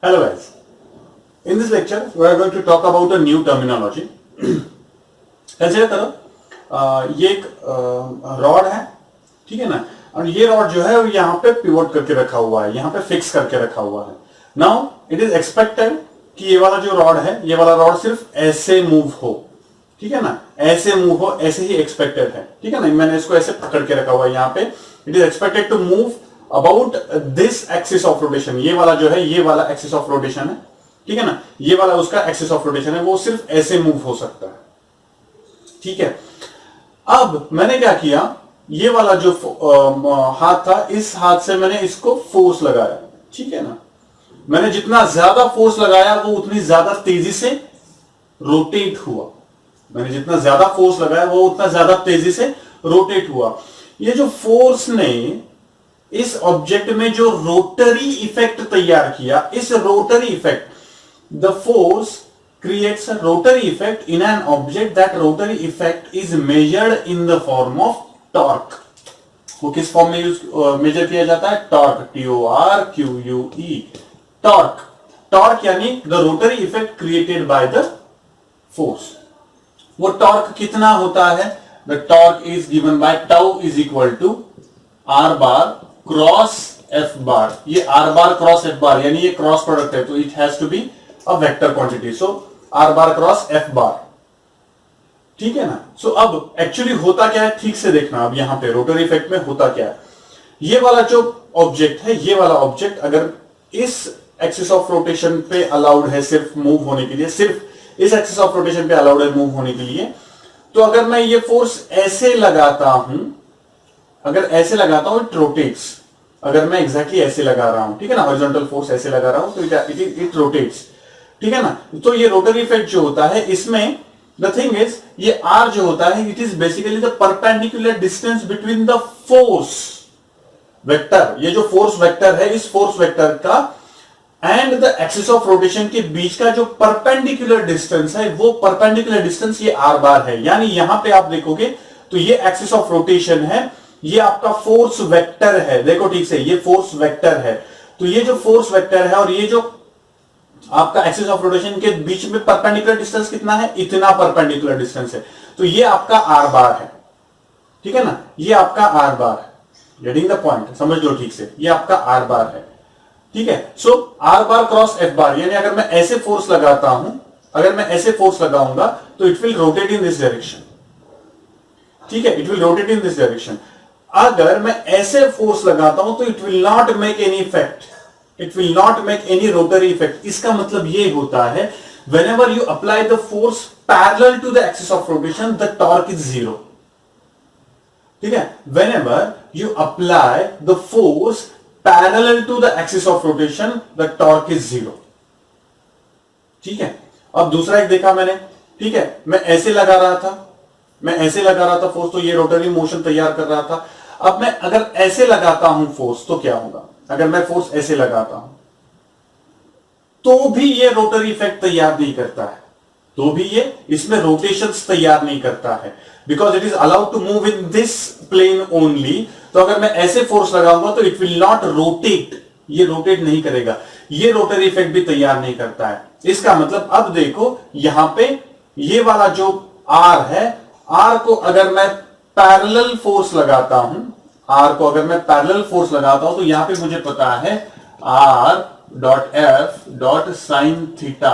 Hello guys. In this lecture, we are going to talk about a new terminology. Consider करो ये एक rod है, ठीक है ना, और ये रॉड जो है यहाँ पे पिवोट करके रखा हुआ है, यहाँ पे फिक्स करके रखा हुआ है. नाउ इट इज एक्सपेक्टेड कि ये वाला जो रॉड है, ये वाला रॉड सिर्फ ऐसे मूव हो, ठीक है ना, ऐसे मूव हो, ऐसे ही एक्सपेक्टेड है, ठीक है ना. मैंने इसको ऐसे पकड़ के रखा हुआ है यहाँ पे. It is expected to move about this axis of rotation. ये वाला जो है, ये वाला एक्सिस ऑफ रोटेशन है, ठीक है ना, ये वाला उसका एक्सिस ऑफ रोटेशन है, वो सिर्फ ऐसे मूव हो सकता है, ठीक है. अब मैंने क्या किया, ये वाला जो हाथ था, इस हाथ से मैंने इसको फोर्स लगाया, ठीक है ना. मैंने जितना ज्यादा फोर्स लगाया वो उतनी ज्यादा तेजी से रोटेट हुआ. मैंने जितना ज्यादा फोर्स लगाया वो उतना ज्यादा तेजी से रोटेट हुआ. ये जो फोर्स ने इस ऑब्जेक्ट में जो रोटरी इफेक्ट तैयार किया, इस rotary effect, the force creates a rotary effect in an object. That rotary effect is measured in the form of torque. वो किस फॉर्म में मेजर किया जाता है? Torque, TORQUE, torque. टॉर्क यानी the rotary effect created by the force. वो torque कितना होता है? The torque is given by tau is equal to are bar cross f bar. ये r bar cross f bar यानी ये cross product है, तो it has to be a vector quantity. So r bar cross f bar, ठीक है ना. सो अब actually होता क्या है, ठीक से देखना. अब यहां पे रोटरी इफेक्ट में होता क्या है, ये वाला जो ऑब्जेक्ट है, ये वाला ऑब्जेक्ट अगर इस एक्सिस ऑफ रोटेशन पे अलाउड है सिर्फ मूव होने के लिए, सिर्फ इस एक्सिस ऑफ रोटेशन पे अलाउड है मूव होने के लिए, तो अगर मैं ये फोर्स ऐसे लगाता हूं, अगर ऐसे लगाता हूं, इट रोटेट्स. अगर मैं एग्जैक्टली ऐसे लगा रहा हूं, ठीक है ना, हॉरिजॉन्टल फोर्स ऐसे लगा रहा हूं, तो इट रोटेट्स, ठीक है ना. तो ये रोटरी इफेक्ट जो होता है, इसमें द थिंग इज, ये आर जो होता है, it is basically the perpendicular distance between the force vector. ये जो फोर्स वेक्टर है, इस फोर्स वेक्टर का and the axis of rotation के बीच का जो परपेंडिकुलर डिस्टेंस है, वो परपेंडिकुलर डिस्टेंस ये आर बार है. यानी यहां पे आप देखोगे तो ये एक्सिस ऑफ रोटेशन है, ये आपका फोर्स वेक्टर है. देखो ठीक से, ये फोर्स वेक्टर है. तो ये जो फोर्स वेक्टर है और ये जो आपका एक्सिस ऑफ रोटेशन के बीच में परपेंडिकुलर डिस्टेंस कितना है? इतना परपेंडिकुलर डिस्टेंस है. तो ये आपका आर बार है, ठीक है ना, ये आपका आर बार है. Getting the point? समझ लो ठीक से, ये आपका आर बार है, ठीक है. So r bar cross f bar, यानी अगर मैं ऐसे फोर्स लगाता हूं, अगर मैं ऐसे फोर्स लगाऊंगा तो it will rotate in this direction, ठीक है, it will rotate in this direction. अगर मैं ऐसे फोर्स लगाता हूं तो it will not make any effect, it will not make any rotary effect. इसका मतलब ये होता है, whenever you apply the force parallel to the axis of rotation, the torque is zero. ठीक है, whenever you apply the force parallel to the axis of rotation, the torque is zero. ठीक है. अब दूसरा एक देखा मैंने, ठीक है, मैं ऐसे लगा रहा था, मैं ऐसे लगा रहा था फोर्स, तो ये रोटरी मोशन तैयार कर रहा था. अब मैं अगर ऐसे लगाता हूं फोर्स, तो क्या होगा? अगर मैं फोर्स ऐसे लगाता हूं तो भी ये रोटरी इफेक्ट तैयार नहीं करता है, तो भी ये इसमें रोटेशंस तैयार नहीं करता है, because it is allowed to move in this plane only. तो अगर मैं ऐसे फोर्स लगाऊंगा तो इट विल नॉट रोटेट, ये रोटेट नहीं करेगा, ये रोटरी इफेक्ट भी तैयार नहीं करता है. इसका मतलब अब देखो यहां पे ये वाला जो आर है, आर को अगर मैं पैरेलल फोर्स लगाता हूं, आर को अगर मैं पैरेलल फोर्स लगाता हूं, तो यहां पे मुझे पता है R dot F dot sine theta.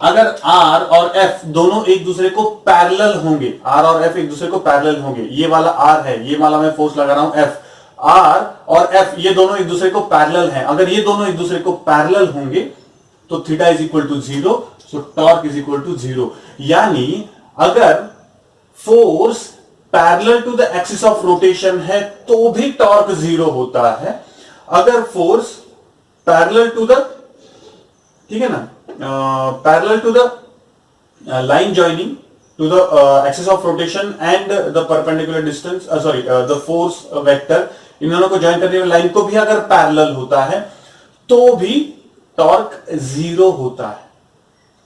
अगर आर और एफ दोनों एक दूसरे को पैरेलल होंगे, आर और एफ एक दूसरे को पैरेलल होंगे, ये वाला आर है, ये वाला मैं फोर्स लगा रहा हूं एफ, आर और एफ ये दोनों एक दूसरे को पैरेलल हैं. अगर ये दोनों एक दूसरे को पैरेलल होंगे तो theta is equal to zero, so torque is equal to zero. यानी अगर force parallel to the axis of rotation है तो भी टॉर्क जीरो होता है. अगर फोर्स पैरेलल टू द, ठीक है ना, parallel to the line joining to the axis of rotation and the perpendicular distance, sorry the force vector, इन दोनों को ज्वाइन करने वाली लाइन को भी अगर पैरेलल होता है तो भी टॉर्क जीरो होता है,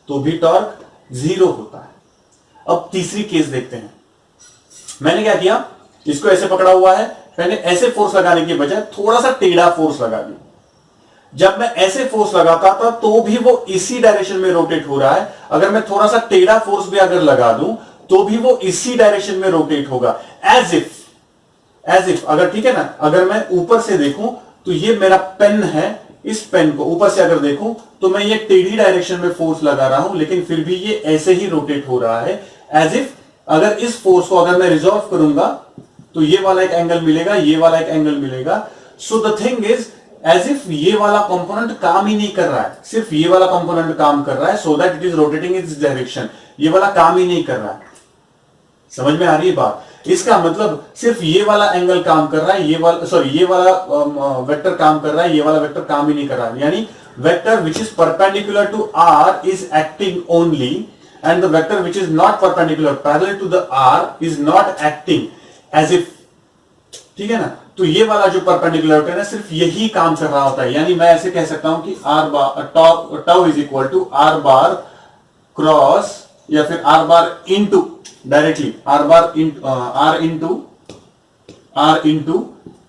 तो भी टॉर्क जीरो होता है. अब तीसरी केस देखते हैं. मैंने क्या किया, इसको ऐसे पकड़ा हुआ है, मैंने ऐसे फोर्स लगाने के बजाय थोड़ा सा टेढ़ा फोर्स लगा दिया. जब मैं ऐसे फोर्स लगाता था तो भी वो इसी डायरेक्शन में रोटेट हो रहा है, अगर मैं थोड़ा सा टेढ़ा फोर्स भी अगर लगा दूं तो भी वो इसी डायरेक्शन में रोटेट होगा, एज इफ अगर, ठीक है ना, अगर मैं ऊपर से देखूं तो ये मेरा पेन है, इस पेन को ऊपर से अगर देखूं तो मैं ये टेढ़ी डायरेक्शन में फोर्स लगा रहा हूं, लेकिन फिर भी ये ऐसे ही रोटेट हो रहा है, एज इफ अगर इस फोर्स को अगर मैं रिजॉल्व करूंगा तो ये वाला एक एंगल मिलेगा, ये वाला एक एंगल मिलेगा। So the thing is, as if ये वाला कंपोनेंट काम ही नहीं कर रहा है, सिर्फ ये वाला कंपोनेंट काम कर रहा है, so that it is rotating in this direction. ये वाला काम ही नहीं कर रहा है। समझ में आ रही है बात? इसका मतलब सिर्फ ये वाला एंगल काम कर रहा है, ये वाला वेक्टर काम कर रहा है, ये वाला वेक्टर काम ही नहीं कर रहा है। यानी vector which is perpendicular to R is acting only, and the vector which is not perpendicular parallel to the R is not acting as if. ठीक है ना? तो ये वाला जो परपेंडिकुलर वेक्टर है सिर्फ यही काम कर रहा होता है। यानी मैं ऐसे कह सकता हूं कि R bar tau is equal to are bar cross, या फिर R bar into directly R into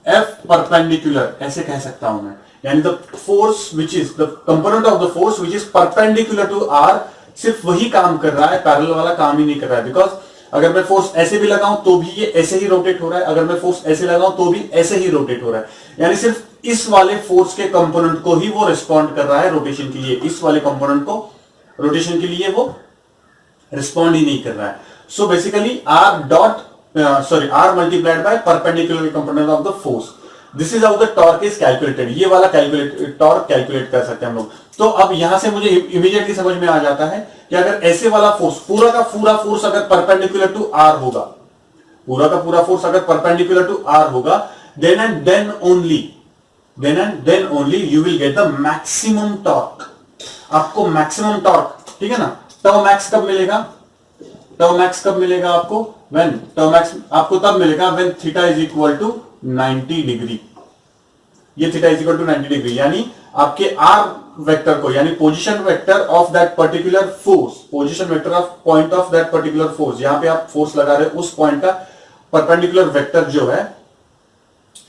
F perpendicular, ऐसे कह सकता हूं मैं। यानी the force which is the component of the force which is perpendicular to R, सिर्फ वही काम कर रहा है, पैरेलल वाला काम ही नहीं कर रहा है। बिकॉज अगर मैं फोर्स ऐसे भी लगाऊं तो भी ये ऐसे ही रोटेट हो रहा है, अगर मैं फोर्स ऐसे लगाऊं तो भी ऐसे ही रोटेट हो रहा है। यानी सिर्फ इस वाले फोर्स के कंपोनेंट को ही वो रिस्पॉन्ड कर रहा है रोटेशन के लिए, इस वाले कंपोनेंट को रोटेशन के लिए वो रिस्पॉन्ड ही नहीं कर रहा है। So basically R multiplied by perpendicular component of the force. This is how the torque is calculated. ये वाला टॉर्क कैलकुलेट कर सकते हैं हम लोग। तो अब यहां से मुझे इमीडिएटली समझ में आ जाता है कि अगर ऐसे वाला फोर्स, पूरा का पूरा फोर्स अगर परपेंडिकुलर टू आर होगा, पूरा का पूरा फोर्स अगर परपेंडिकुलर टू आर होगा, then and then only you will get the maximum torque. आपको मैक्सिमम टॉर्क, ठीक है ना, टाउ मैक्स कब मिलेगा? टाउ मैक्स कब मिलेगा आपको? टाउ मैक्स आपको तब मिलेगा when theta is equal to 90 degree. ये theta is equal to 90 degree, यानी आपके आर वेक्टर को, यानी position vector of that particular force, position vector of point of that particular force, यहां पे आप फोर्स लगा रहे हो, उस पॉइंट का परपेंडिकुलर वेक्टर जो है,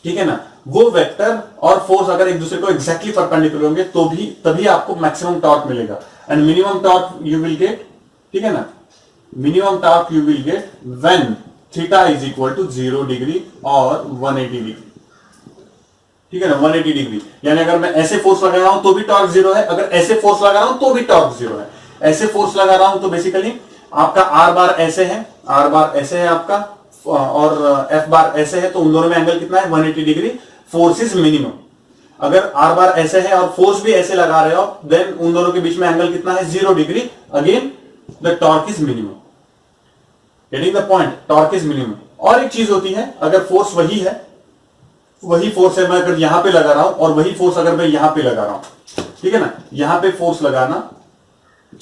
ठीक है ना, वो वेक्टर और फोर्स अगर एक दूसरे को एग्जैक्टली परपेंडिकुलर होंगे तो भी तभी आपको मैक्सिमम टॉर्क मिलेगा। And minimum torque you will get, ठीक है ना, minimum torque you will get when theta is equal to 0 degree और 180 डिग्री। ठीक है ना, 180 डिग्री। यानी अगर मैं ऐसे फोर्स लगा रहा हूं तो भी टॉर्क 0 है, अगर ऐसे फोर्स लगा रहा हूं तो भी टॉर्क 0 है। ऐसे फोर्स लगा रहा हूं तो बेसिकली आपका आर बार ऐसे है, आर बार ऐसे है आपका, और एफ बार ऐसे है, तो उन दोनों में एंगल कितना है? 180 डिग्री। Force is minimum. अगर आर बार ऐसे है और फोर्स भी ऐसे लगा रहे हो, देन उन दोनों के बीच में एंगल कितना है? 0 degree. Again the torque is minimum. Getting the point? Torque is minimum. और एक चीज होती है, अगर फोर्स वही है, वही फोर्स है, मैं अगर यहां पे लगा रहा हूं और वही फोर्स अगर मैं यहां पे लगा रहा हूं, ठीक है ना, यहां पे फोर्स लगाना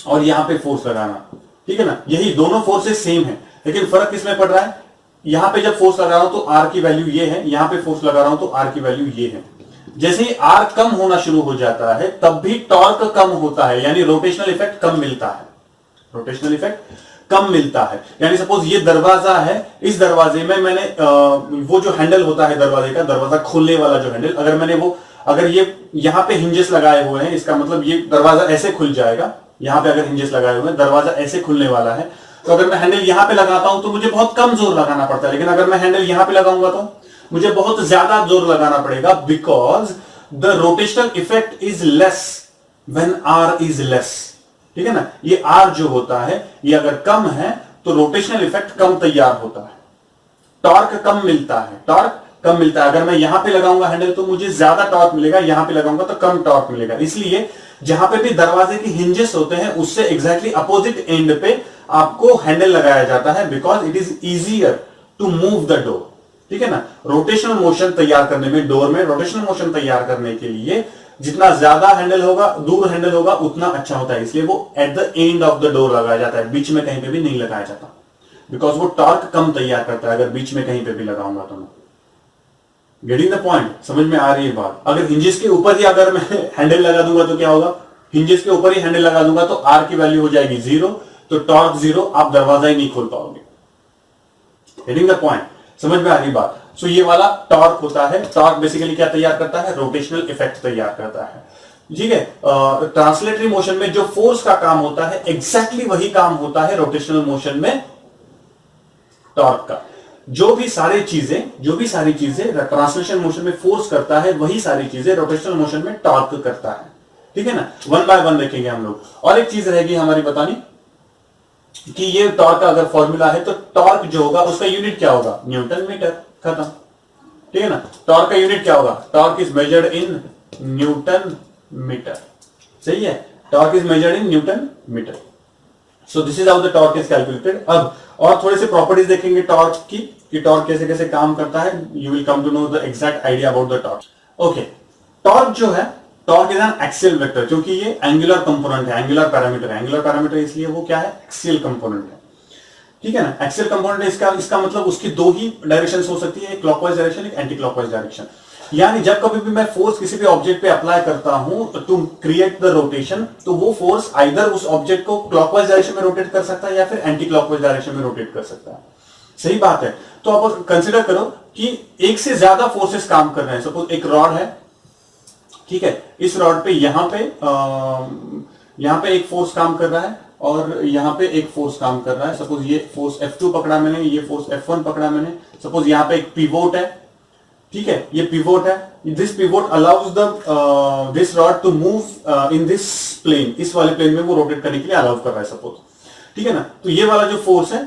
और यहां पे फोर्स लगाना, ठीक है ना, यही दोनों फोर्सेस सेम है, लेकिन फर्क किसमें पड़ रहा है? यहां पे जब फोर्स लगा रहा हूं तो आर की वैल्यू ये है, यहां पे फोर्स लगा रहा हूं तो आर की वैल्यू ये है। जैसे ही आर कम होना शुरू हो जाता है तब भी टॉर्क कम होता है, यानी रोटेशनल इफेक्ट कम मिलता है, रोटेशनल इफेक्ट कम मिलता है। यानी सपोज ये दरवाजा है, इस दरवाजे में मैंने वो जो हैंडल होता है दरवाजे का, दरवाजा खोलने वाला जो हैंडल, अगर मैंने वो, अगर ये यहां पे हिंजेस लगाए हुए हैं, इसका मतलब ये दरवाजा ऐसे खुल जाएगा। यहां पे अगर हिंजेस लगाए हुए हैं, दरवाजा ऐसे खुलने वाला है, तो अगर मैं हैंडल यहां पे लगाता हूं तो मुझे बहुत कम जोर लगाना पड़ता है, लेकिन अगर मैं हैंडल यहां पे लगाऊंगा तो मुझे बहुत ज्यादा जोर लगाना पड़ेगा, because the rotational effect is less when R is less. ठीक है ना, ये आर जो होता है ये अगर कम है तो रोटेशनल इफेक्ट कम तैयार होता है, टॉर्क कम मिलता है, टॉर्क कम मिलता है। अगर मैं यहां पे लगाऊंगा हैंडल तो मुझे ज्यादा टॉर्क मिलेगा, यहां पे लगाऊंगा तो कम टॉर्क मिलेगा। इसलिए जहां पे भी दरवाजे की हिंजेस होते हैं उससे एग्जैक्टली अपोजिट एंड पे आपको हैंडल लगाया जाता है, because it is easier to move the door. ठीक है ना, रोटेशनल मोशन तैयार करने में, डोर में रोटेशनल मोशन तैयार करने के लिए जितना ज्यादा हैंडल होगा, दूर हैंडल होगा, उतना अच्छा होता है। इसलिए वो at the end of the door लगाया जाता है, बीच में कहीं पे भी नहीं लगाया जाता, बिकॉज वो टॉर्क कम तैयार करता है अगर बीच में कहीं पे भी लगाऊंगा तो मैं। Getting the point? समझ में आ रही है बात? अगर हिंजेस के ऊपर ही अगर मैं हैंडल लगा दूंगा तो क्या होगा? हिंजेस के ऊपर ही हैंडल लगा दूंगा तो आर की वैल्यू हो जाएगी 0, तो टॉर्क 0, आप दरवाजा ही नहीं खोल पाओगे। Getting the point? समझ में आ रही बात? सो ये वाला टॉर्क होता है। टॉर्क बेसिकली क्या तैयार करता है? रोटेशनल इफेक्ट तैयार करता है। ठीक है, ट्रांसलेटरी मोशन में जो फोर्स का काम होता है एग्जैक्टली वही काम होता है रोटेशनल मोशन में टॉर्क का। जो भी सारी चीजें ट्रांसलेशन मोशन में फोर्स करता है वही सारी चीजें रोटेशनल मोशन में टॉर्क करता है। ठीक है ना, वन बाय वन देखेंगे हम लोग। और एक चीज रहेगी हमारी बतानी कि ये टॉर्क का अगर फॉर्मूला है तो टॉर्क जो होगा उसका यूनिट क्या होगा, न्यूटन मीटर, खत्म। ठीक है ना, टॉर्क का यूनिट क्या होगा, torque is measured in newton metre. सही है, torque is measured in newton metre. So this is how the torque is calculated. अब और थोड़े से प्रॉपर्टीज देखेंगे टॉर्क की, कि टॉर्क कैसे कैसे काम करता है। You will come to know the exact idea about the torque. Okay, torque जो है, torque is an axial vector, क्योंकि ये एंगुलर कंपोनेंट है, एंगुलर पैरामीटर है। एंगुलर पैरामीटर इसलिए वो क्या है, एक्सियल कंपोनेंट है। ठीक है ना, एक्सियल कंपोनेंट है, इसका मतलब उसकी दो ही डायरेक्शन हो सकती है, एक क्लॉकवाइज डायरेक्शन, एक एंटी क्लॉकवाइज डायरेक्शन। यानी जब कभी भी मैं फोर्स किसी भी ऑब्जेक्ट पे अप्लाई करता हूं टू क्रिएट द रोटेशन, तो वो फोर्स आइदर उस ऑब्जेक्ट को क्लॉकवाइज डायरेक्शन में रोटेट कर सकता है या फिर एंटी क्लॉकवाइज डायरेक्शन में रोटेट कर सकता है। सही बात है। तो आप कंसिडर करो कि एक से ज्यादा फोर्सेस काम कर रहे हैं। सपोज एक रॉड है, ठीक है, इस रॉड पे यहां पे एक फोर्स काम कर रहा है और यहां पे एक फोर्स काम कर रहा है। सपोज ये फोर्स F2 पकड़ा मैंने, ये फोर्स F1 पकड़ा मैंने। सपोज यहां पे एक पिवोट है, ठीक है, ये पिवोट है। This pivot allows this rod to move in this plane, इस वाले प्लेन में वो रोटेट करने के लिए अलाउ कर रहा है सपोज। ठीक है ना, तो ये वाला जो फोर्स है,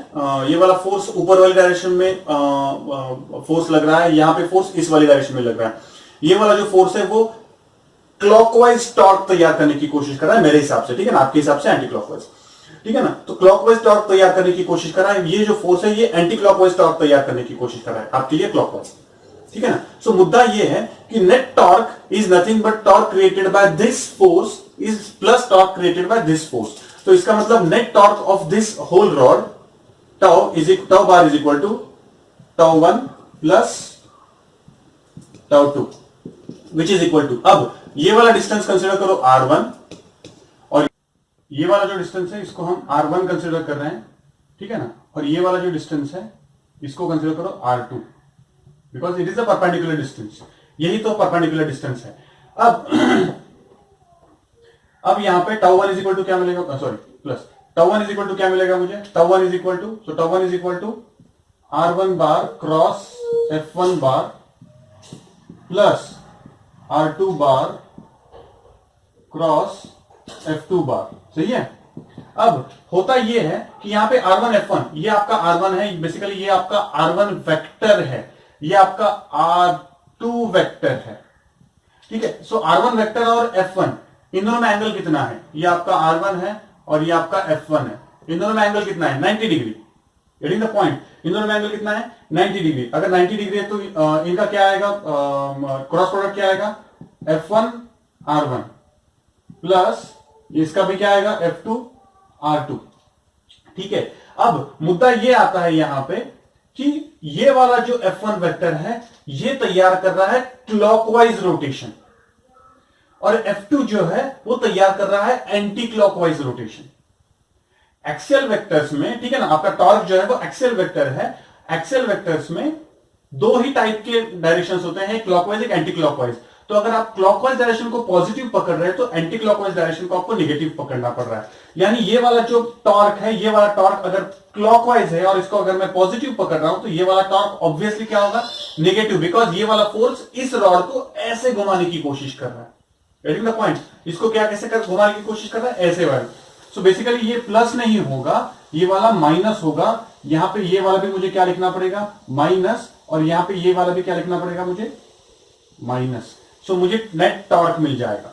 ये वाला फोर्स ऊपर वाली डायरेक्शन में फोर्स लग रहा है, यहां पे फोर्स इस वाली डायरेक्शन में लग रहा है। ये वाला जो फोर्स है वो क्लॉकवाइज टॉर्क तैयार करने की कोशिश कर रहा है मेरे हिसाब से। ठीक है ना, आपके हिसाब से एंटी क्लॉकवाइज। ठीक है ना, तो क्लॉकवाइज टॉर्क तैयार करने की कोशिश कर रहा है। ये जो फोर्स है ये एंटी क्लॉकवाइज टॉर्क तैयार करने की कोशिश कर रहा है आपके लिए क्लॉकवाइज। ठीक है ना, सो मुद्दा ये है कि net torque is nothing but torque created by this force is plus torque created by this force. तो इसका मतलब net torque of this whole rod tau bar is equal to tau 1 plus tau 2 which is equal to, अब ये वाला distance consider करो R1 और ये वाला जो डिस्टेंस है इसको हम R1 कंसिडर कर रहे हैं। ठीक है ना, और ये वाला जो डिस्टेंस है इसको कंसिडर करो R2, because it is a perpendicular distance. यही तो परपेंडिकुलर डिस्टेंस है। अब यहां पे टाउ 1 इज इक्वल टू क्या मिलेगा, sorry plus tau 1 is equal to क्या मिलेगा मुझे, tau 1 is equal to, so tau 1 is equal to R1 bar cross F1 bar plus R2 bar cross F2 bar. सही है। अब होता यह है कि यहां पे R1 F1, ये आपका R1 है, बेसिकली ये आपका R1 वेक्टर है, ये आपका R2 वेक्टर है। ठीक है, सो R1 वेक्टर और F1 इन दोनों में एंगल कितना है, ये आपका R1 है और ये आपका F1 है। इन दोनों में एंगल कितना है, 90 डिग्री। गेटिंग द पॉइंट, इन दोनों में एंगल कितना है, 90 डिग्री। अगर 90 डिग्री है तो इनका क्या आएगा, क्रॉस प्रोडक्ट क्या आएगा, F1 R1 प्लस इसका भी क्या आएगा, F2 R2। ठीक है, अब मुद्दा ये आता है यहां पे कि ये वाला जो F1 वेक्टर है ये तैयार कर रहा है क्लॉकवाइज रोटेशन और F2 जो है वो तैयार कर रहा है anti clockwise rotation. Axial vectors में, ठीक है ना, आपका टॉर्क जो है वो एक्सियल वेक्टर है। एक्सियल वेक्टर्स में दो ही टाइप के डायरेक्शंस होते हैं, क्लॉकवाइज एक एंटी क्लॉकवाइज। तो अगर आप क्लॉकवाइज डायरेक्शन को पॉजिटिव पकड़ रहे हैं तो एंटी क्लॉकवाइज डायरेक्शन को आपको नेगेटिव पकड़ना पड़ रहा है। यानी ये वाला जो टॉर्क है, ये वाला टॉर्क अगर क्लॉकवाइज है और इसको अगर मैं पॉजिटिव पकड़ रहा हूं तो ये वाला टॉर्क ऑब्वियसली क्या होगा, नेगेटिव, बिकॉज ये वाला फोर्स इस रॉड को ऐसे घुमाने की कोशिश कर रहा है। गेटिंग द पॉइंट, इसको क्या कैसे कर घुमाने की कोशिश कर रहा है, ऐसे वाला। सो बेसिकली ये प्लस नहीं होगा, ये वाला माइनस होगा। यहां पे ये वाला भी मुझे क्या लिखना पड़ेगा, माइनस, और यहां पे ये वाला भी क्या लिखना पड़ेगा मुझे, माइनस। सो मुझे नेट टॉर्क मिल जाएगा।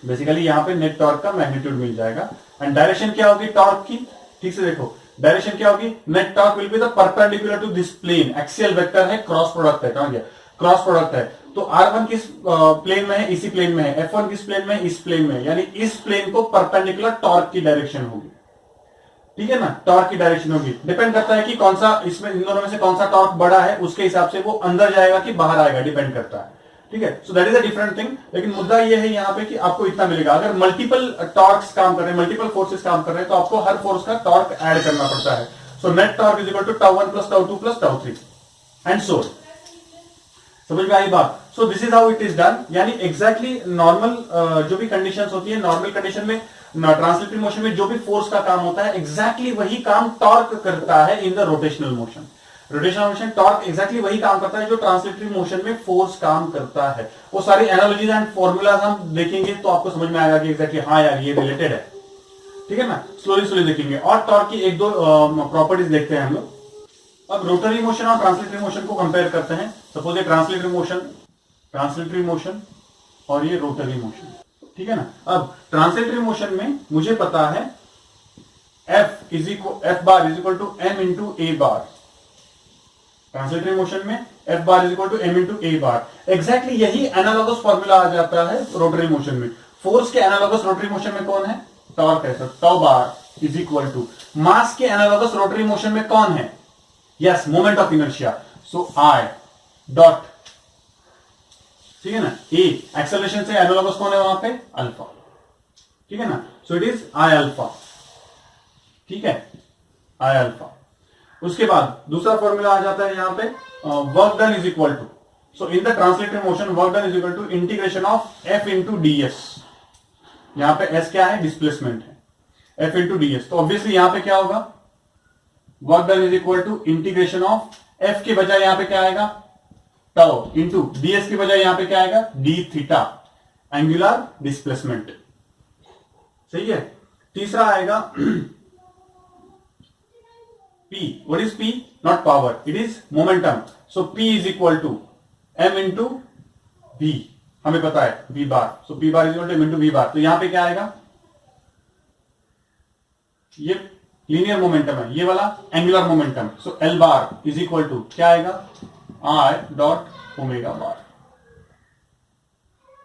बेसिकली यहां पे नेट टॉर्क का मैग्नीट्यूड मिल जाएगा। एंड डायरेक्शन क्या होगी टॉर्क की, ठीक से देखो, डायरेक्शन क्या होगी, net torque will be the perpendicular to this plane. Axial vector है, क्रॉस प्रोडक्ट है, कहां गया, क्रॉस प्रोडक्ट है। तो R1 किस प्लेन में है, इसी प्लेन में है। F1 किस प्लेन में है, इस प्लेन में है। यानी इस प्लेन को परपेंडिकुलर टॉर्क की डायरेक्शन होगी। ठीक है ना, टॉर्क की डायरेक्शन होगी। डिपेंड करता है कि कौन सा इसमें, इन दोनों में से कौन सा टॉर्क बड़ा है, उसके हिसाब से वो अंदर जाएगा कि बाहर आएगा, डिपेंड करता है। ठीक है, so that is a different thing. लेकिन मुद्दा ये है यहाँ पे कि आपको इतना मिलेगा। अगर मल्टीपल टॉर्क्स काम कर रहे हैं, मल्टीपल फोर्सेस काम कर रहे हैं, तो आपको हर फोर्स का टॉर्क ऐड करना पड़ता है। So net torque is equal to tau 1 plus tau 2 plus tau 3 and so. समझ में आई बात? So this is how it is done, यानी एग्जैक्टली नॉर्मल जो भी कंडीशंस होती है, नॉर्मल कंडीशन में ट्रांसलेटरी मोशन में जो भी फोर्स का काम होता है एग्जैक्टली वही काम टॉर्क करता है इन the rotational motion. Rotational motion torque exactly वही काम करता है जो ट्रांसलेटरी मोशन में फोर्स काम करता है। वो सारी एनालॉजीज एंड फॉर्मूलाज हम देखेंगे तो आपको समझ में आएगा कि एग्जैक्टली हाँ यार ये रिलेटेड है, ठीक है ना। स्लोली स्लोली देखेंगे और टॉर्क की एक दो प्रॉपर्टीज देखते हैं हम लोग। अब रोटरी मोशन और ट्रांसलेटरी मोशन को कंपेयर करते हैं। सपोज ये ट्रांसलेटरी मोशन और ये रोटरी मोशन, ठीक है ना। अब ट्रांसलेटरी मोशन में मुझे पता है F bar is equal to M into A bar. Translatory motion में F bar is equal to M into A bar. Exactly यही एनालॉगस फॉर्मूला आ जाता है रोटरी मोशन में। फोर्स के एनालॉगस रोटरी मोशन में कौन है? टॉर्क है। Tau bar is equal to mass के एनालॉगस रोटरी मोशन में कौन है? Yes, moment of inertia. So I dot, ठीक है ना, ए एक्सेलरेशन से एनालॉगस कौन है वहां पे? अल्फा, ठीक है ना। So it is I alpha, ठीक है, I अल्फा। उसके बाद दूसरा फॉर्मूला आ जाता है यहां पे work done is equal to, so in the translatory motion work done is equal to integration of F into ds। यहां पे S क्या है? डिस्प्लेसमेंट है, F इंटू ds। तो ऑब्वियसली यहां पे क्या होगा? Work done is equal to integration of F के बजाय यहां पे क्या आएगा? टाउ इंटू ds की बजाय यहां पे क्या आएगा? d थीटा, एंगुलर डिस्प्लेसमेंट, सही है। तीसरा आएगा P। What is P? Not power, it is momentum. So P is equal to M into V, हमें पता है V bar. So P bar is equal to M into V bar. तो यहां पे क्या आएगा? ये लीनियर मोमेंटम है, ये वाला angular momentum. So L bar is equal to क्या आएगा? I डॉट ओमेगा बार,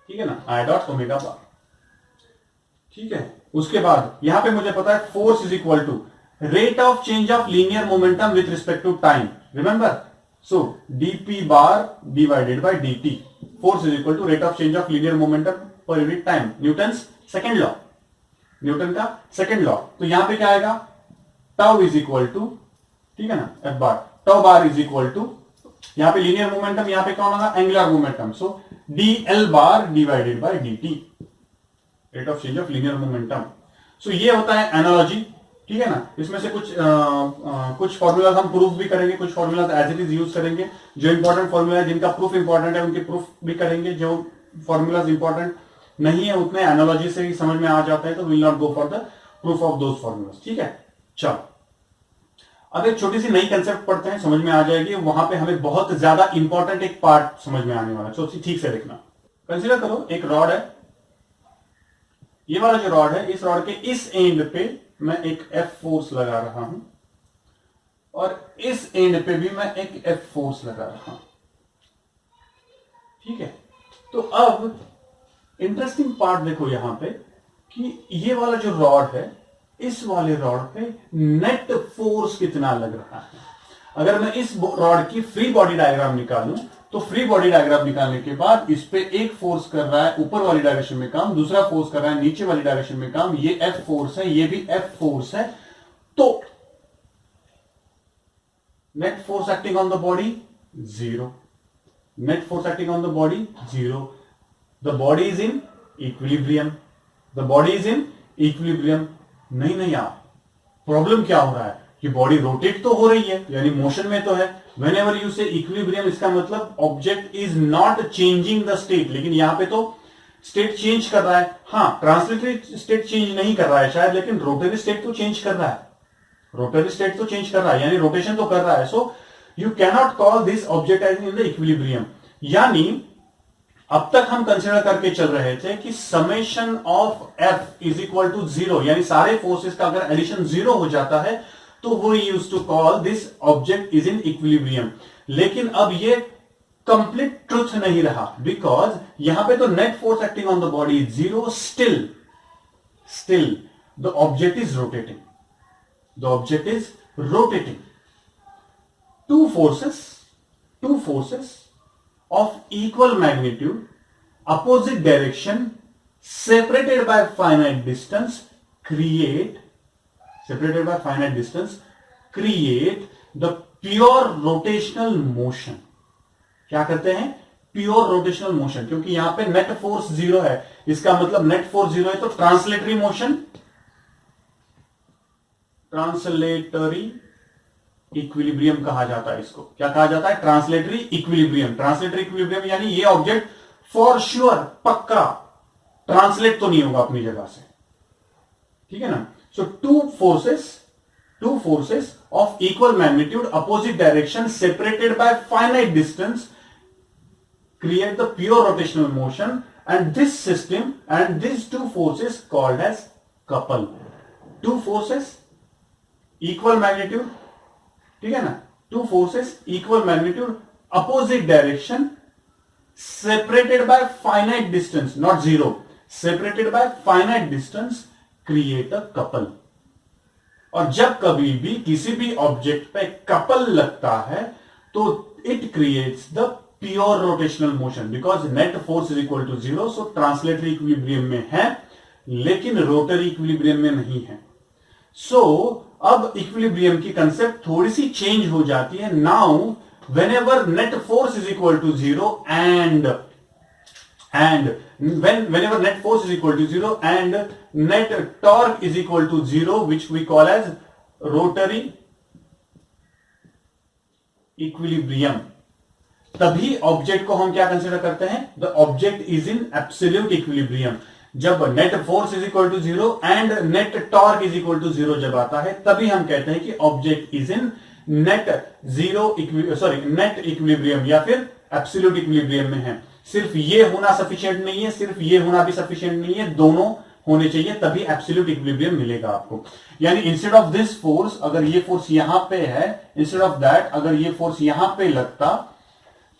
ठीक है ना, I डॉट ओमेगा बार, ठीक है। उसके बाद यहां पे मुझे पता है force is equal to rate of change of linear momentum with respect to time, remember. So dp bar divided by dt, force is equal to rate of change of linear momentum per unit time, Newton's second law, Newton का second law. तो यहां पे क्या आएगा? Tau is equal to, ठीक है ना, F bar, tau bar is equal to, यहां पे लीनियर मोमेंटम, यहां पे कौन होगा? Angular momentum. So dl bar divided by dt, rate of change of linear momentum. So ये होता है एनालॉजी, ठीक है ना। इसमें से कुछ फॉर्मूलाज हम प्रूफ भी करेंगे, कुछ formulas as it is use करेंगे। जो इंपॉर्टेंट फॉर्मूला है, जिनका प्रूफ इंपॉर्टेंट है, उनके प्रूफ भी करेंगे। जो फॉर्मूलाज इंपॉर्टेंट नहीं है उतने एनालॉजी से ही समझ में आ जाता है, तो will not go for the proof of those formulas, ठीक है। चलो अब एक छोटी सी नई कंसेप्ट पढ़ते हैं, समझ में आ जाएगी। वहां पे हमें बहुत ज्यादा इंपॉर्टेंट एक पार्ट समझ में आने वाला है, तो ठीक से देखना। कंसीडर करो एक रॉड है, ये वाला जो रॉड है, इस रॉड के इस एंड पे मैं एक F फोर्स लगा रहा हूं और इस एंड पे भी मैं एक F फोर्स लगा रहा हूं, ठीक है। तो अब इंटरेस्टिंग पार्ट देखो यहां पे कि ये वाला जो रॉड है, इस वाले रॉड पे नेट फोर्स कितना लग रहा है। अगर मैं इस रॉड की फ्री बॉडी डायग्राम निकालूं तो फ्री बॉडी डायग्राम निकालने के बाद इस पे एक फोर्स कर रहा है ऊपर वाली डायरेक्शन में काम, दूसरा फोर्स कर रहा है नीचे वाली डायरेक्शन में काम, ये F फोर्स है, ये भी F फोर्स है। तो net force acting on the body zero, net force acting on the body zero. The body is in equilibrium, the body is in equilibrium. नहीं यार, प्रॉब्लम क्या हो रहा है कि बॉडी रोटेट तो हो रही है, यानी मोशन में तो है। Whenever you say equilibrium, इसका मतलब object is not changing the state, लेकिन यहां पे तो स्टेट चेंज कर रहा है। हाँ, ट्रांसलेटरी स्टेट चेंज नहीं कर रहा है शायद, लेकिन रोटरी स्टेट तो चेंज कर रहा है, रोटरी स्टेट तो चेंज कर रहा है, यानी रोटेशन तो कर रहा है। So you cannot call this object as in the equilibrium. यानी अब तक हम कंसिडर करके चल रहे थे कि summation of F is equal to zero, यानी सारे फोर्सेस का अगर एडिशन जीरो हो जाता है तो वो use to call this object is in equilibrium. लेकिन अब ये कंप्लीट ट्रुथ नहीं रहा, बिकॉज यहां पे तो net force acting on the body is zero, still the object is rotating, the object is rotating. To forces of equal magnitude, opposite direction, separated by finite distance, create the pure rotational motion। क्या करते हैं? Pure rotational motion, क्योंकि यहां पे net force zero है, इसका मतलब net force zero है, तो ट्रांसलेटरी मोशन, ट्रांसलेटरी इक्विलिब्रियम कहा जाता है इसको। क्या कहा जाता है? Translatory equilibrium. ट्रांसलेटरी इक्विलिब्रियम यानी ये ऑब्जेक्ट फॉर श्योर, पक्का ट्रांसलेट तो नहीं होगा अपनी जगह से, ठीक है ना। So two forces of equal magnitude, opposite direction, separated by finite distance, create the pure rotational motion, and this system and these two forces called as couple. Two forces equal magnitude, ठीक है ना, two forces equal magnitude, opposite direction, separated by finite distance, not zero, separated by finite distance, create a couple. और जब कभी भी किसी भी object पे कपल लगता है तो it creates the pure rotational motion, because net force is equal to zero. So translatory equilibrium में है लेकिन रोटरी इक्विलिब्रियम में नहीं है। सो अब इक्विलिब्रियम की कंसेप्ट थोड़ी सी चेंज हो जाती है। Now whenever net force is equal to zero and whenever net force is equal to zero and net torque is equal to zero, which we call as rotary equilibrium, तभी object को हम क्या consider करते हैं? The object is in absolute equilibrium. जब net force is equal to zero and net torque is equal to zero जब आता है, तभी हम कहते हैं कि object is in net net equilibrium या फिर एब्सोल्यूट इक्विलिब्रियम में है। सिर्फ ये होना सफिशिएंट नहीं है, सिर्फ ये होना भी सफिशिएंट नहीं है, दोनों होने चाहिए, तभी एब्सोल्यूट इक्विलिब्रियम मिलेगा आपको। यानी इंस्टेड ऑफ दिस फोर्स, अगर ये फोर्स यहां पे है, इंस्टेड ऑफ दैट अगर ये फोर्स यहां पे लगता,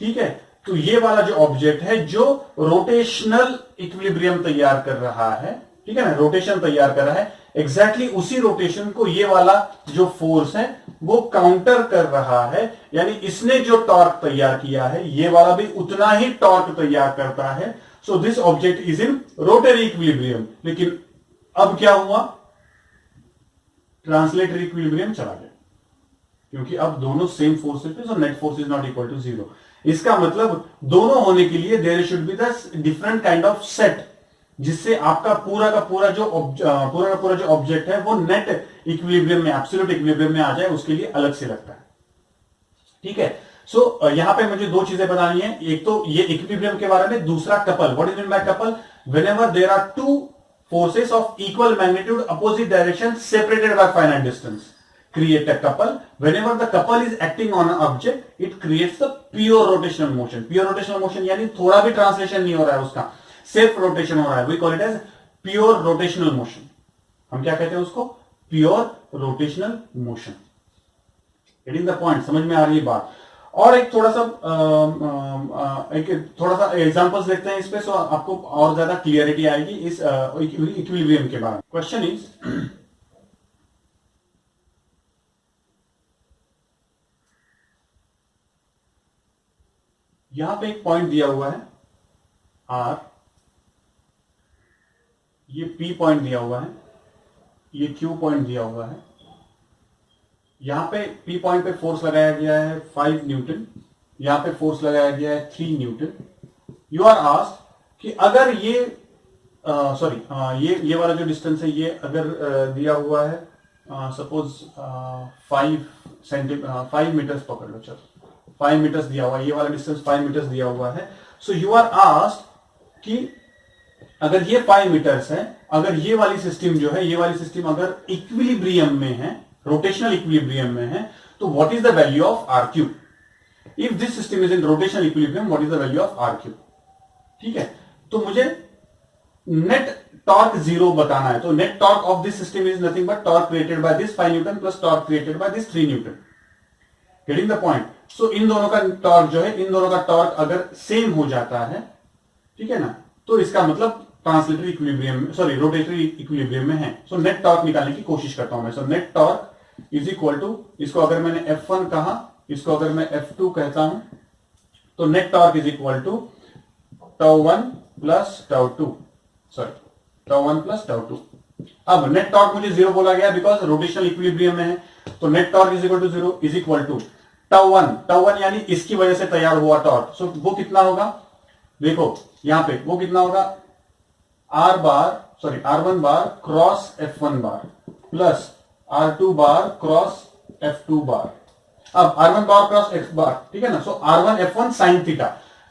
ठीक है, तो ये वाला जो ऑब्जेक्ट है जो रोटेशनल इक्विलिब्रियम तैयार कर रहा है, ठीक है ना, रोटेशन तैयार कर रहा है, एग्जैक्टली उसी रोटेशन को ये वाला जो फोर्स है वो काउंटर कर रहा है। यानी इसने जो टॉर्क तैयार किया है ये वाला भी उतना ही टॉर्क तैयार करता है। So this object is in rotary equilibrium. लेकिन अब क्या हुआ? ट्रांसलेटरी इक्विलिब्रियम चला गया, क्योंकि अब दोनों सेम फोर्सेस पे, so net force is not equal to zero. इसका मतलब दोनों होने के लिए there should be the different kind of set, जिससे आपका पूरा का पूरा जो ऑब्जेक्ट है वो नेट इक्विलिब्रियम में, एब्सोल्यूट इक्विलिब्रियम में आ जाए, उसके लिए अलग से लगता है, ठीक है। सो यहां पे मुझे दो चीजें बतानी है, एक तो ये इक्विलिब्रियम के बारे में, दूसरा couple. What is mean by couple? Whenever there are two forces of equal magnitude, opposite direction, separated by finite distance, create a couple. Whenever the couple is acting on an object, it creates the pure rotational motion. Pure rotational motion यानी थोड़ा भी translation नहीं हो रहा है उसका, सिर्फ rotation हो रहा है। We call it as pure rotational motion. हम क्या कहते हैं उसको? Pure rotational motion. Getting the point? समझ में आ रही है बात? और एक थोड़ा सा एग्जांपल्स देखते हैं इस पे, सो आपको और ज्यादा क्लियरिटी आएगी इस इक्विलिब्रियम के बारे में। क्वेश्चन इज, यहां पे एक पॉइंट दिया हुआ है आर, ये पी पॉइंट दिया हुआ है, ये क्यू पॉइंट दिया हुआ है। यहां पे पी पॉइंट पे फोर्स लगाया गया है 5 न्यूटन, यहां पे फोर्स लगाया गया है 3 न्यूटन। यू आर आस्क्ड कि अगर ये ये वाला जो डिस्टेंस है ये अगर दिया हुआ है सपोज 5 मीटर्स पकड़ लो, चलो 5 मीटर्स दिया हुआ है, ये वाला डिस्टेंस 5 मीटर्स दिया हुआ है। सो यू आर आस्क्ड कि अगर ये 5 मीटर्स है, अगर ये वाली सिस्टम जो है, ये वाली सिस्टम अगर इक्विलिब्रियम में है, रोटेशनल इक्विलिब्रियम में है, तो what is the value of R Q? If this system is in rotational equilibrium, what is the value of R Q? ठीक है, तो मुझे नेट टॉर्क जीरो बताना है। तो net torque of this system is nothing but torque created by this 5 newton plus torque created by this 3 newton. Getting the point? So इन दोनों का टॉर्क जो है, इन दोनों का टॉर्क अगर सेम हो जाता है, ठीक है ना, तो इसका मतलब translatory equilibrium, sorry rotatory equilibrium में है। सो नेट टॉर्क निकालने की कोशिश करता हूं मैं। So net torque is equal to, इसको अगर मैंने F1 कहा, इसको अगर मैं F2 कहता हूं, तो net torque is equal to τ1 plus τ2, sorry τ1 plus τ2। अब नेट टॉर्क मुझे जीरो बोला गया बिकॉज रोटेशनल इक्विलिब्रियम में है, तो net torque is equal to zero is equal to τ1 यानी इसकी वजह से तैयार हुआ टॉर्क। सो वो कितना होगा? देखो यहां पे वो कितना होगा, R1 bar cross F1 bar plus R2 bar cross F2 बार। अब R1 बार क्रॉस F बार, ठीक है ना। सो R1 F1 sine theta,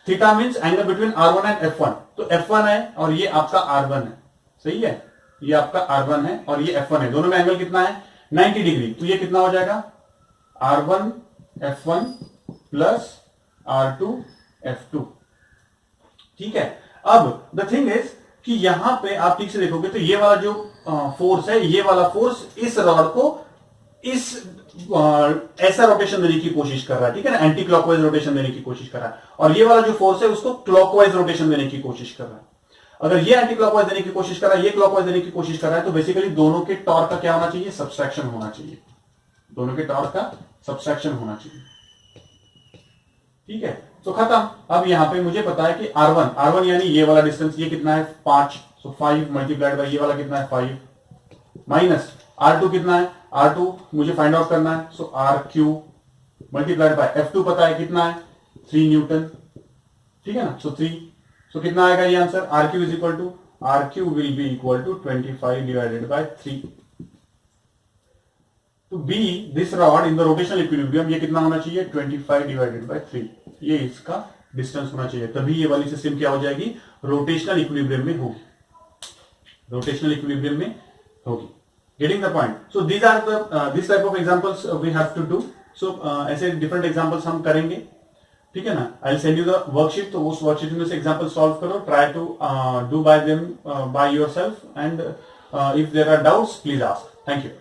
theta means angle between R1 and F1। तो F1 है और ये आपका R1 है, सही है, ये आपका R1 है और ये F1 है, दोनों में एंगल कितना है 90 डिग्री। तो ये कितना हो जाएगा R1 F1 plus R2 F2, ठीक है। अब द थिंग इज कि यहां पे आप ठीक से देखोगे तो ये वाला जो फोर्स है, ये वाला फोर्स इस रॉड को इस ऐसा रोटेशन देने की कोशिश कर रहा है, ठीक है ना, एंटी क्लॉकवाइज रोटेशन देने की कोशिश कर रहा है, और ये वाला जो फोर्स है उसको क्लॉकवाइज रोटेशन देने की कोशिश कर रहा है। अगर ये एंटी क्लॉकवाइज देने की कोशिश कर रहा है, ये क्लॉकवाइज देने की कोशिश कर रहा है, तो बेसिकली दोनों के टॉर्क का क्या होना चाहिए, सब्सट्रैक्शन होना चाहिए, दोनों के टॉर्क का सब्सट्रैक्शन होना चाहिए, ठीक है। तो खत्म। अब यहां पे मुझे पता है कि R1 यानी ये वाला डिस्टेंस, ये कितना है 5, सो 5 मल्टीप्लाइड बाय ये वाला कितना है 5, माइनस R2 कितना है, R2 मुझे फाइंड आउट करना है, सो RQ मल्टीप्लाइड बाय F2 पता है कितना है 3 न्यूटन, ठीक है ना। सो 3, सो कितना आएगा ये answer, RQ will be equal to 25 divided by 3। तो be this rod in the rotational equilibrium, ये कितना होना चाहिए 25 डिवाइडेड बाय 3, ये इसका डिस्टेंस होना चाहिए, तभी ये वाली सिस्टम क्या हो जाएगी, रोटेशनल इक्विलिब्रियम में होगी, रोटेशनल इक्विलिब्रियम में होगी। Getting the point. So these are the this type of examples we have to do. So ऐसे डिफरेंट एग्जांपल्स हम करेंगे, ठीक है ना। I will send you the worksheet, तो उस वर्कशीट में से एग्जांपल सॉल्व करो, try to do by them by yourself, and if there are doubts please ask. Thank you.